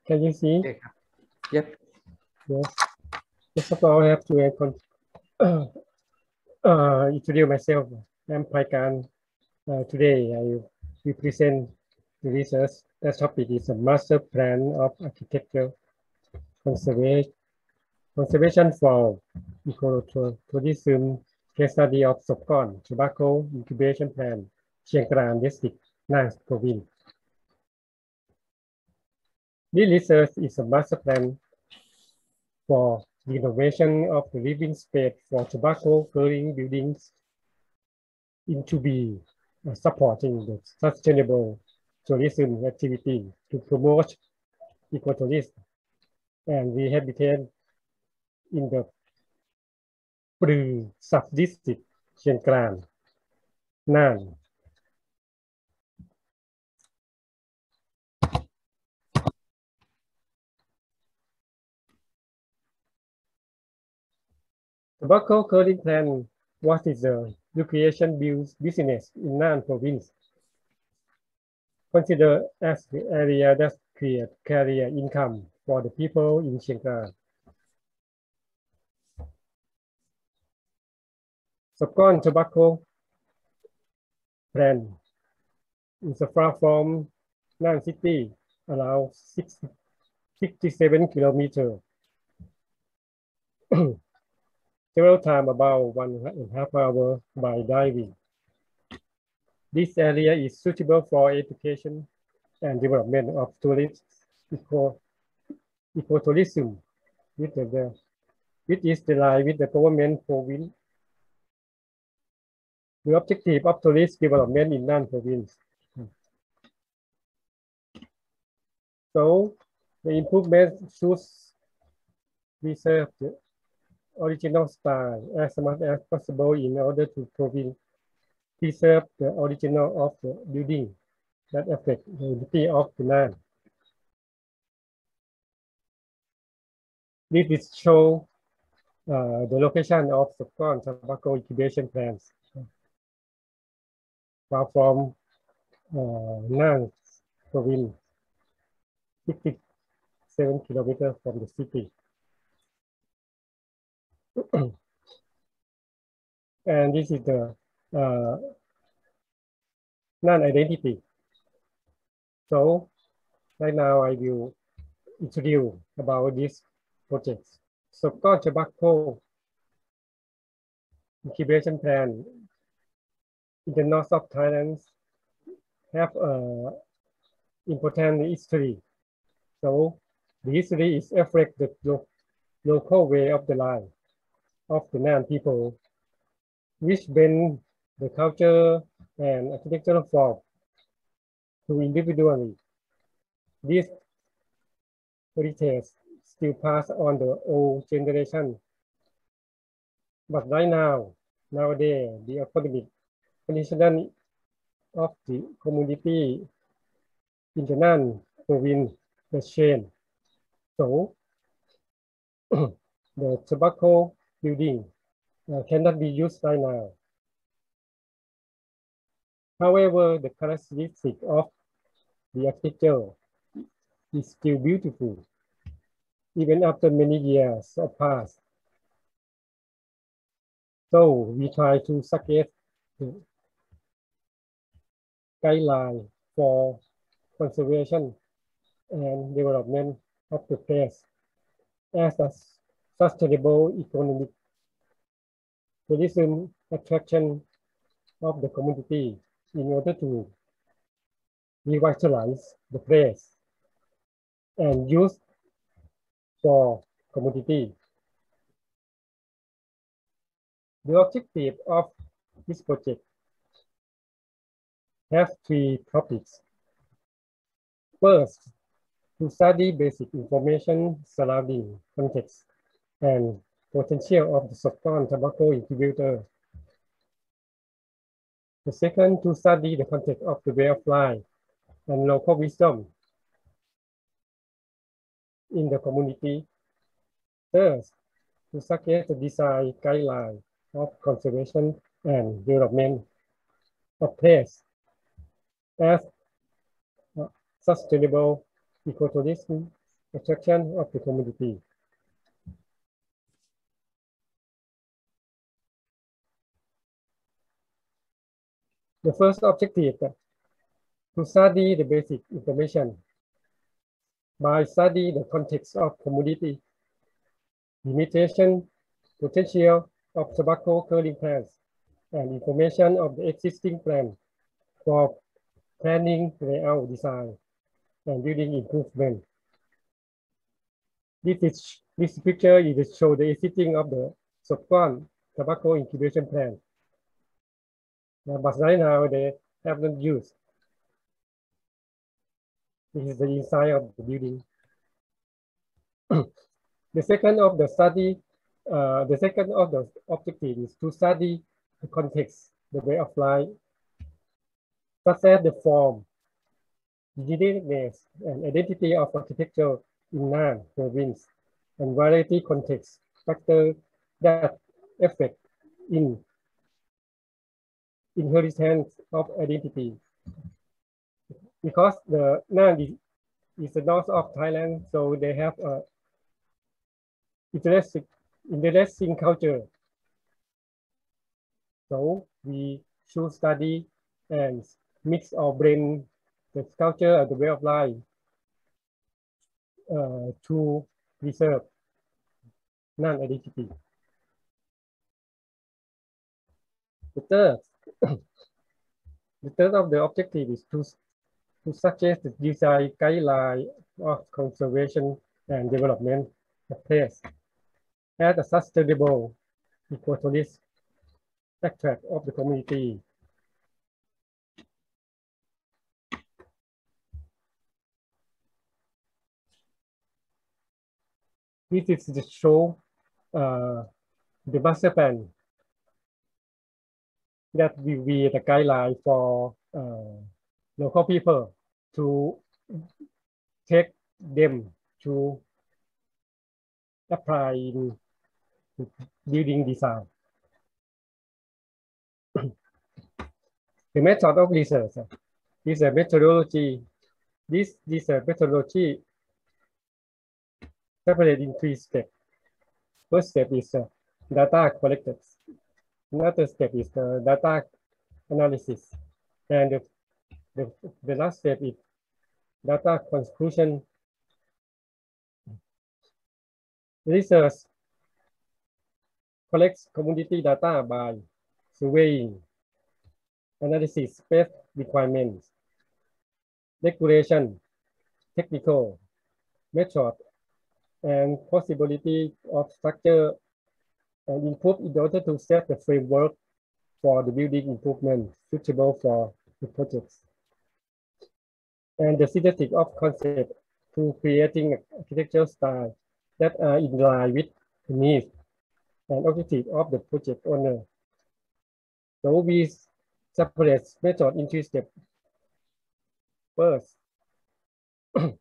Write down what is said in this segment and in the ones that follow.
Can you see? Okay. Yep. Yes. First of all, I have to introduce myself. I'm Paikan. Today, I will present the research. The topic is a master plan of architecture conservation for ecotourism case study of Sobkorn tobacco incubation plan, Chiang district, Nan Province. This research is a master plan for the innovation of the living space for tobacco growing buildings into be supporting the sustainable tourism activity to promote ecotourism and rehabilitate in the sub-district Chiang, Nan. Tobacco curling plan. What is the recreation business in Nan Province? Considered as the area that creates career income for the people in Chiang. Sobkorn tobacco plan is far from Nan city, around 67 kilometers. Several times about 1.5 hours by diving. This area is suitable for education and development of tourist ecotourism, which is the line with the government province. The objective of tourist development in Nan Province. So the improvement should preserve the original style as much as possible in order to preserve the original of the building that affect the unity of the land. This is show the location of Sobkorn tobacco incubation plants far from Nan Province, 67 kilometers from the city. And this is the non-identity. So right now I will introduce about this project. Sobkorn tobacco incubation plan in the north of Thailand have important history. So the history is affect the local way of the life of the Nan people, which bend the culture and architectural form to individually. This heritage still pass on the old generation. But right now, nowadays, the economic condition of the community in the Nan Province has changed. So the tobacco building cannot be used right now. However, the characteristic of the architecture is still beautiful, even after many years have passed. So we try to suggest the guideline for conservation and development of the place as a sustainable economic tourism attraction of the community in order to revitalize the place and use for community. The objective of this project have three topics. First, to study basic information surrounding context and potential of the Sobkorn tobacco incubator. The second, to study the context of the way of life and local wisdom in the community. Third, to suggest the design guideline of conservation and development of place as sustainable ecotourism attraction of the community. The first objective to study the basic information by study the context of community, limitation, potential of tobacco curling plants, and information of the existing plan for planning, layout, design, and building improvement. This picture is show the existing of the Sobkorn tobacco incubation plant. But right now they have not used. This is the inside of the building. The second of the objective is to study the context, the way of life, such as the form, uniqueness, and identity of architecture in Nan Province, and variety context factors that affect in inheritance of identity. Because the Nan is the north of Thailand, so they have a interesting culture. So we should study and mix or blend the culture and the way of life to preserve Nan identity. The third of the objective is to suggest the design guideline of conservation and development of place as a sustainable ecotourism attract of the community. This is to show the master plan that will be the guideline for local people to take them to apply in building design. The method of research is a methodology. This methodology separated in 3 steps. First step is data collected. Another step is data analysis. And the last step is data conclusion. Research collects community data by surveying, analysis space requirements, regulation, technical, method, and possibility of structure and improve in order to set the framework for the building improvement suitable for the projects. And the synthetic of concept to creating architectural style that are in line with the needs and objective of the project owner. So we separate method into steps. First, to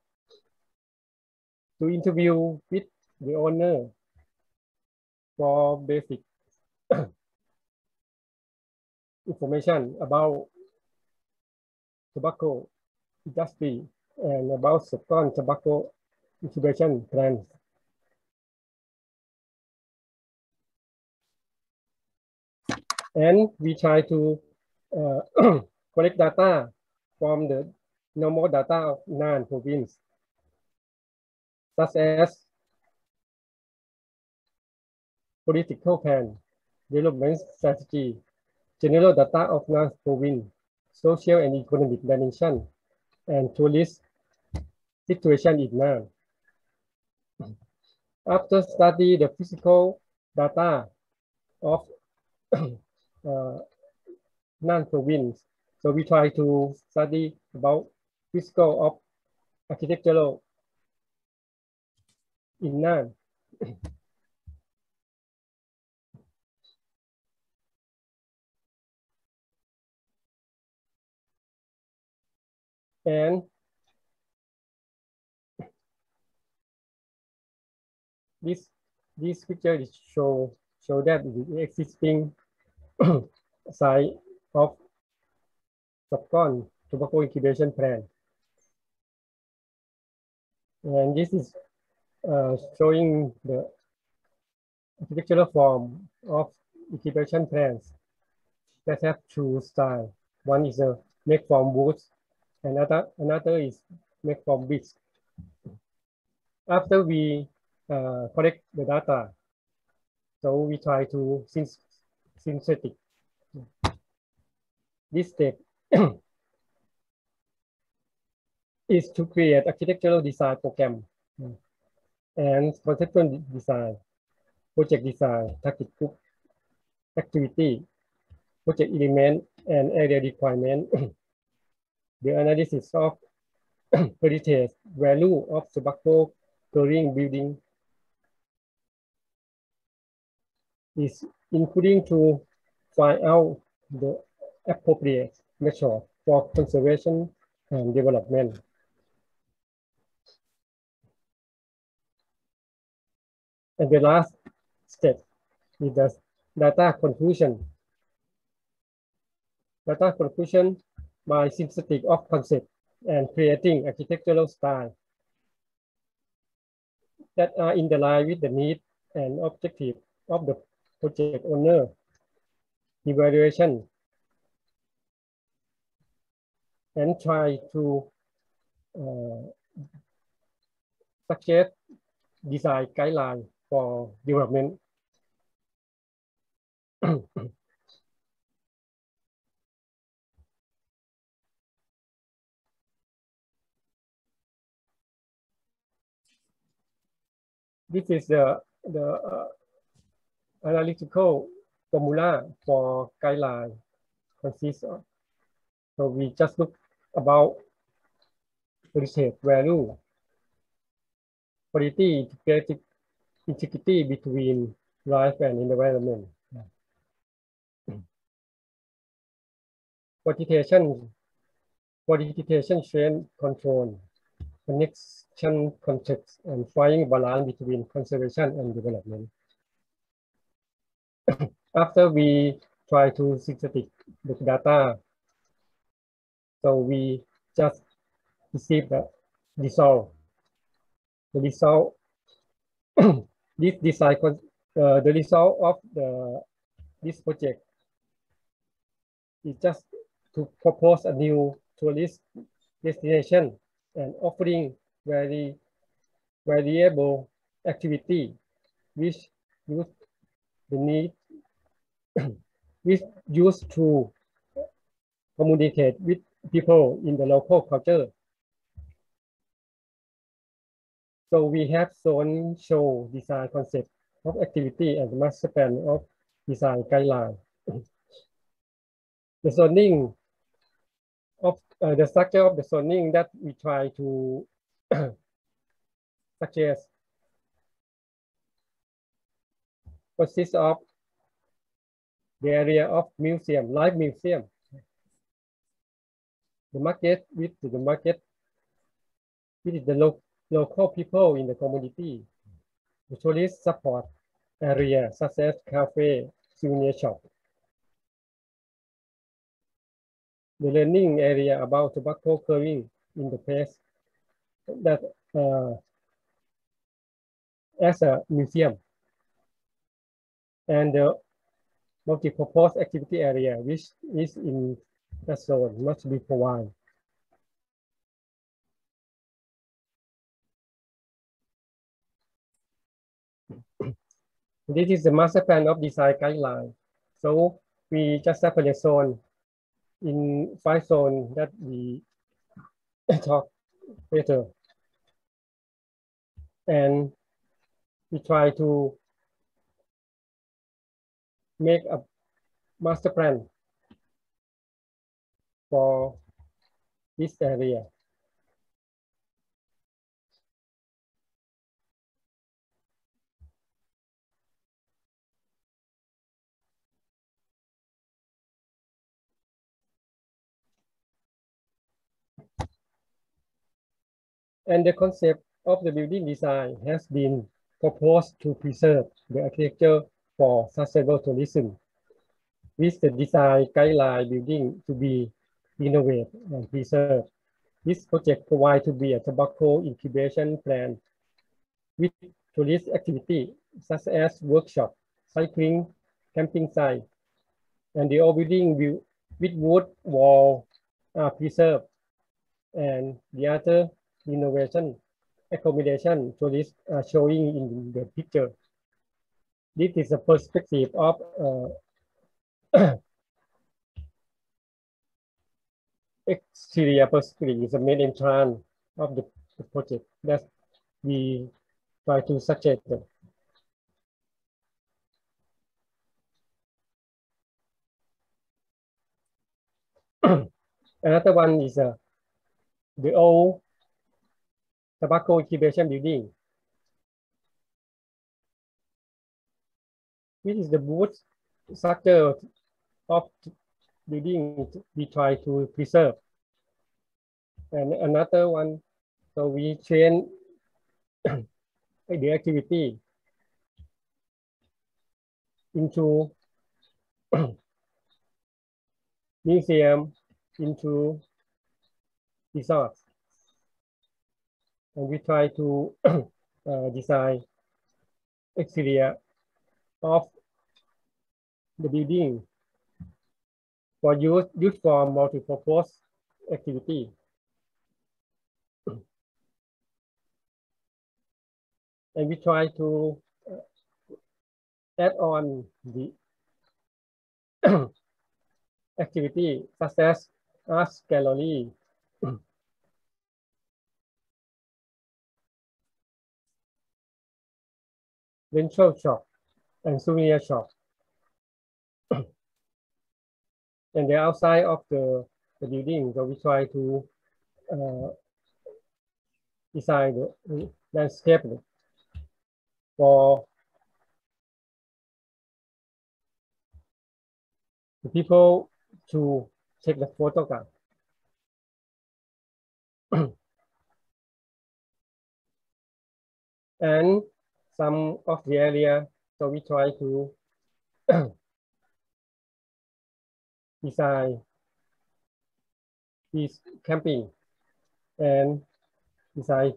interview with the owner for basic information about tobacco industry and about Sobkorn tobacco incubation plans. And we try to collect data from the normal data of Nan Province, such as political plan, development strategy, general data of Nan Province, social and economic dimension, and tourist situation in Nan. After study the physical data of Nan Province, so we try to study about physical of architectural in Nan. And this picture is show that the existing site of Sobkorn tobacco incubation plan. And this is showing the architectural form of incubation plants that have two styles. One is a make from wood, another is make from bricks. After we collect the data, so we try to synthetic this step is to create architectural design program and conceptual design, project design, target group activity, project element, and area requirement. The analysis of heritage value of tobacco growing building is including to find out the appropriate method for conservation and development. And the last step is the data conclusion. Data conclusion by synthetic of concept and creating architectural style that are in the line with the need and objective of the project owner. Evaluation and try to suggest design guideline for development. This is the analytical formula for guideline consists of. So we just look about heritage value, quality, integrity between life and environment. Quantitation trend control, connection context, and finding balance between conservation and development. After we try to synthetic the data, so we just receive the result. The result, this design, the result of this project is just to propose a new tourist destination and offering very variable activity, which use the need, which used to communicate with people in the local culture. So we have show design concept of activity and master plan of design guideline. The zoning of the structure of the zoning that we try to suggest consists of the area of museum, live museum, the market with the market with the local people in the community, the tourist support area such as cafe, souvenir shop, the learning area about tobacco growing in the place that as a museum, and the multi-purpose activity area which is in that zone must be provided. This is the master plan of design guideline. So we just separate zone in 5 zones that we talk later. And we try to make a master plan for this area. And the concept of the building design has been proposed to preserve the architecture for sustainable tourism, with the design guideline building to be innovated and preserved This project provides to be a tobacco incubation plan with tourist activity such as workshop, cycling, camping site, and the old building with wood wall are preserved, and the other innovation accommodation tourists are showing in the picture. This is a perspective of exterior perspective is the main entrance of the project that we try to suggest. Another one is the old tobacco incubation building, which is the wood structure of building we try to preserve. And another one, so we change the activity into museum, into resorts. And we try to design exterior of the building for use for multi-purpose activity. And we try to add on the activity such as art gallery, rental shop, and souvenir shop. And the outside of the building, so we try to design the landscape for the people to take the photograph. And some of the area, so we try to design this camping and design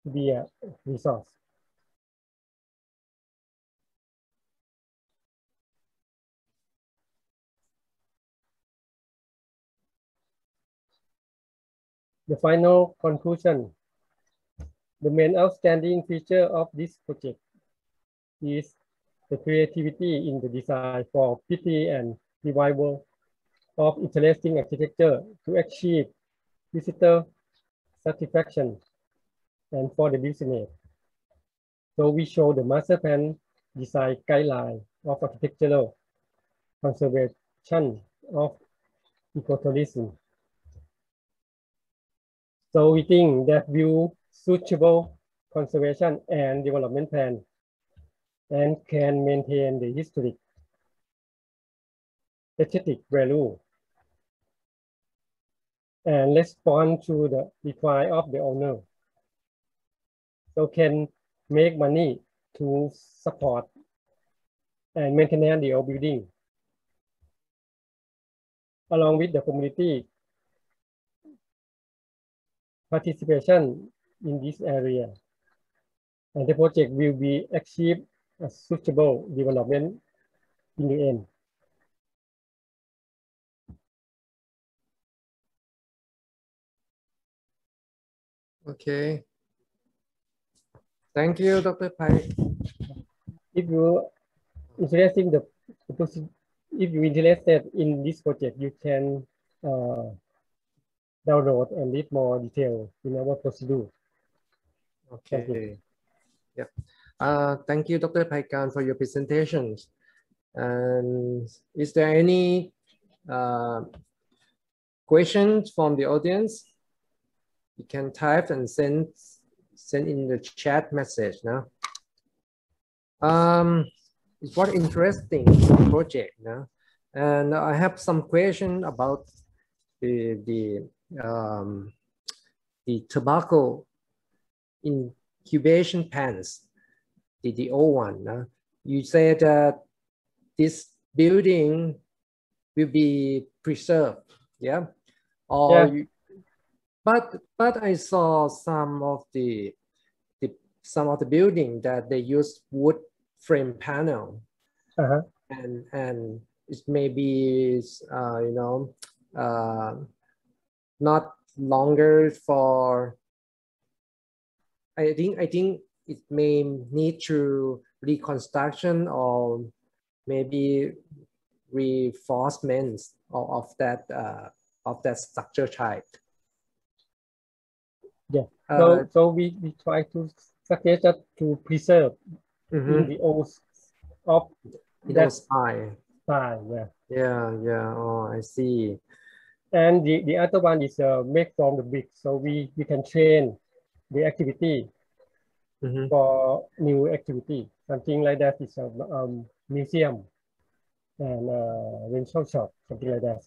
to be a resource. The final conclusion, the main outstanding feature of this project is the creativity in the design for pity and revival of interesting architecture to achieve visitor satisfaction and for the business. So we show the master plan design guideline of architectural conservation of ecotourism. So we think that will suitable conservation and development plan and can maintain the historic aesthetic value and respond to the requirement of the owner. So can make money to support and maintain the old building along with the community participation in this area. And the project will be achieve a suitable development in the end. Okay. Thank you, Dr. Pai. If you interested in this project, you can download and read more detail in our procedure. Okay. Yep. Thank you, Dr. Paikan, for your presentations. And is there any questions from the audience? You can type and send in the chat message now. It's quite interesting project now, and I have some question about the tobacco incubation pens, the old one. You said that this building will be preserved, yeah? Or Yeah. but I saw some of the building that they use wood frame panel, and it may be you know, not longer for. I think it may need to reconstruction or maybe reinforcements of that structure type. Yeah. So we try to suggest that to preserve in the old of that style. Yeah. Yeah. Oh, I see. And the other one is made from the brick, so we can train the activity for new activity. Something like that is a museum and rental shop, something like that.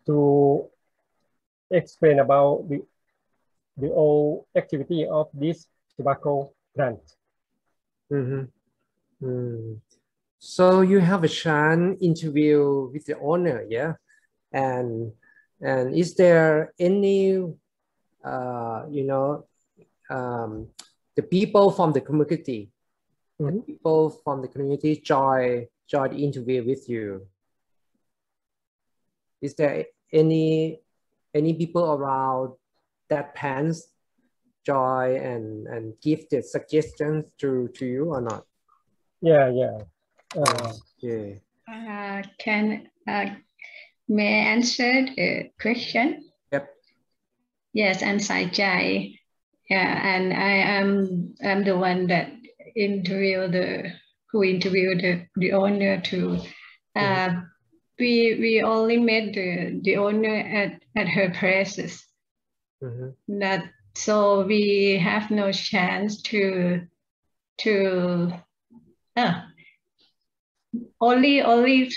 To explain about the old activity of this tobacco plant. So you have a chance interview with the owner, yeah? And is there any, you know, the people from the community, the people from the community join the interview with you? Is there any people around that plans join and give the suggestions to you or not? Yeah. Okay. May I answer the question? Yep. Yes, I'm Saijai. Yeah, and I'm the one that interviewed the owner to. We only met the owner at her places. So we have no chance to only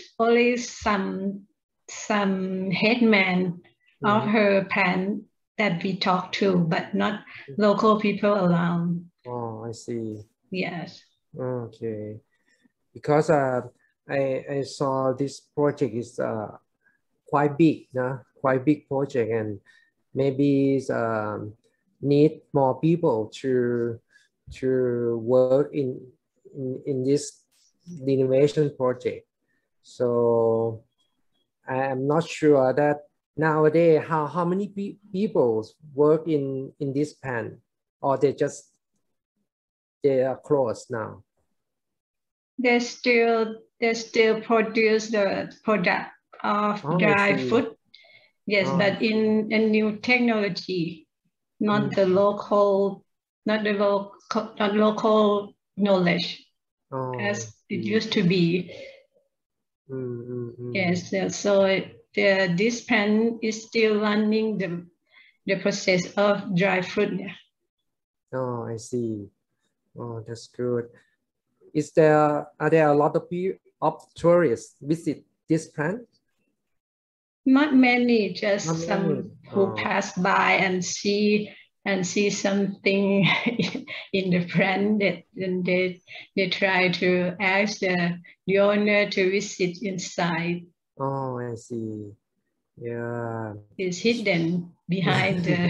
some headman of her plan that we talked to, but not local people around. Oh, I see. Yes. Okay. Because I saw this project is quite big, quite big project, and maybe need more people to work in this renovation project. So I am not sure that nowadays how many people work in this plant, or they are closed now. They still produce the product of dry food. Yes, but in a new technology, not the local knowledge as it used to be. Yes, so this pen is still running the process of dry fruit. Oh, I see. Oh, that's good. Are there a lot of tourists visit this plant? Not many, just some who pass by and see something in the plant, and they try to ask the owner to visit inside. Oh, I see. Yeah. It's hidden behind the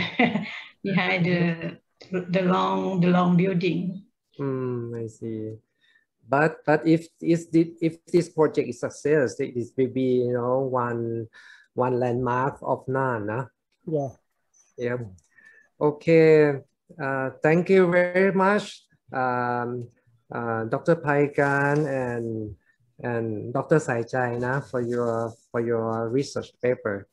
long building. I see. But if this project is success, it will be, you know, one landmark of Nan. Yeah. Yep. Okay. Thank you very much, Dr. Paikan and Dr. Saijai, for your research paper.